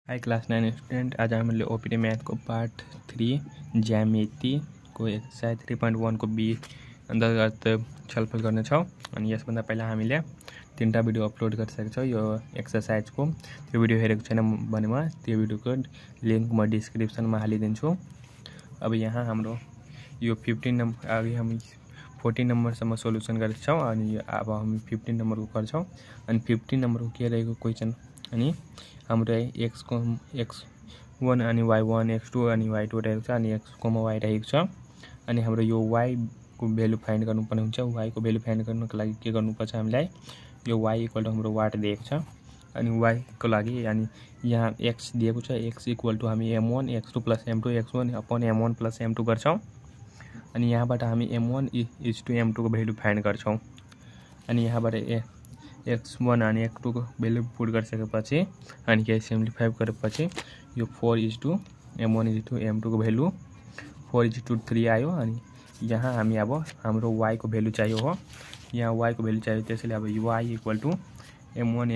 High class 9 student, आज हामीले OPD math को पार्ट 3 ज्यामिति को एक्सरसाइज 3.1 को बी अंतर्गत छलफल गर्नेछौँ। अनि यसभन्दा पहिला हामीले 3टा भिडियो अपलोड गरिसकेका छौँ यो एक्सरसाइज को। त्यो भिडियो हेरेको छैन भनेमा त्यो भिडियोको लिंक म डिस्क्रिप्सनमा हालिदिन्छु। अब यहाँ हाम्रो यो 15 नंबर अघि हामी 14 नंबरसम्म सोल्युसन गरेका छौँ अनि अब हामी 15 नंबर को गर्छौँ। अनि 15 नंबर को के रहेको क्वेशन अनि हाम्रो x1 अनि y1 x2 अनि y2 रहेको छ अनि x, y रहेको छ। अनि हाम्रो यो y को भ्यालु फाइन्ड गर्नुपर्ने हुन्छ। y को भ्यालु फाइन्ड गर्नको लागि के गर्नुपर्छ, हामीलाई यो y इक्वल टु हाम्रो वाट दिएको छ अनि y को लागि अनि यहाँ x दिएको छ, x इक्वल टु हामी m1 x2 plus m2 x1 upon m1 plus m2 गर्छौँ। अनि यहाँबाट हामी m1 इज टु m2 को भ्यालु फाइन्ड गर्छौँ। अनि यहाँबाट x1 अनि x2 को भ्यालु पुट गरिसकेपछि अनि के सिम्प्लिफाई गरेपछि यो 4 is to m1 is to m2 को भ्यालु 4 इज टु 3 आयो। अनि यहाँ हामी अब हाम्रो y को भ्यालु चाहियो हो, यहाँ y को भ्यालु चाहियो, त्यसैले अब y equal to m1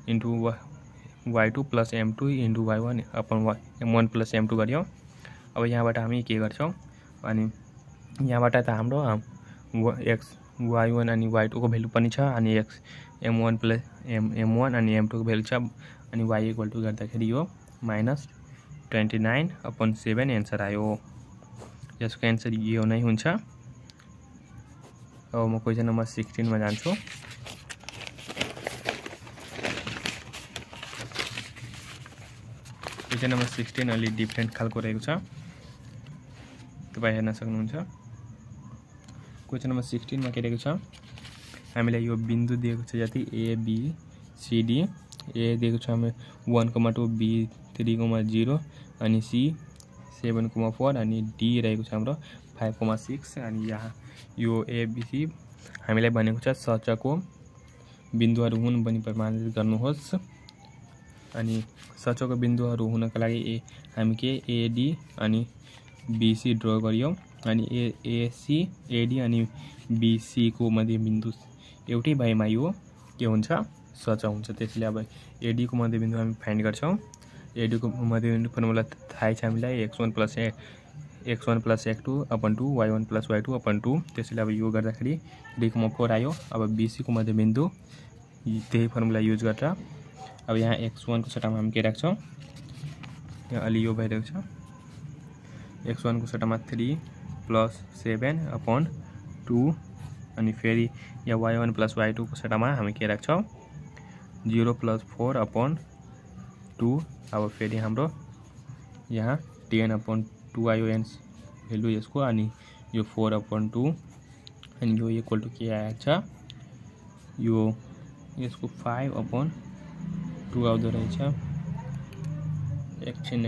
into y2 plus m2 into y1 upon m1 plus m2 गर्यो। अब यहाँबाट हामी के गर्छौँ अनि यहाँबाट त हाम्रो y1 अनि y2 को भ्यालु पनि छ अनि m1 प्लस m1 अनि m2 को भ्यालु छ अनि y इक्वल टु गर्दाखेरि यो -29/7 एन्सर आयो। यसको एन्सर यो नै हुन्छ। अब म क्वेशन नम्बर 16 मा जान्छु। क्वेशन नम्बर 16 अलि डिफरेन्ट खालको रहेको छ, तपाई हेर्न सक्नुहुन्छ। क्वेशन नम्बर 16 मा के रहेको छ, हामीलाई यो बिन्दु दिएको छ जति a b c d। a दिएको छ हामी 1,2 b 3,0 अनि c 7,4 अनि d रहेको छ हाम्रो 5,6। अनि यहाँ यो a b c हामीलाई भनेको छ सचको बिन्दुहरू हुन् भनी प्रमाणित गर्नुहोस्। अनि सचको बिन्दुहरू हुनका लागि हामी के a d अनि b c ड्रा गरियो अनि a c a d अनि b c को मध्य बिन्दु एउटै भएमा यो के हुन्छ, सच हुन्छ। त्यसैले अब a d को मध्य बिन्दु हामी फाइन्ड गर्छौँ। a d को मध्य बिन्दु फर्मुला थाहै छ हामीलाई x1 plus x2 upon 2 y1 plus y2 upon 2। त्यसैले अब यो गर्दाखेरि 3,4 आयो। अब b c को मध्य बिन्दु त्यही फर्मुला युज गरेर अब यहाँ x1 को सट्टामा हामी के राख्छौँ, यहाँ अलि यो भइरहेको छ, x1 को सट्टामा 3 प्लस 7 अपन 2 अनि फेरि यहाँ y1 प्लस y2 को सट्टामा हामी के राख्छौँ 0 प्लस 4 अपन 2। अब फेरि हाम्रो यहाँ 10 अपन 2 आयो भ्यालु यसको अनि यो 4 अपन 2 अनि यो इक्वल टु के आएको छ, यो यसको 5 अपन 2 आउँदो रहेछ। एकछिन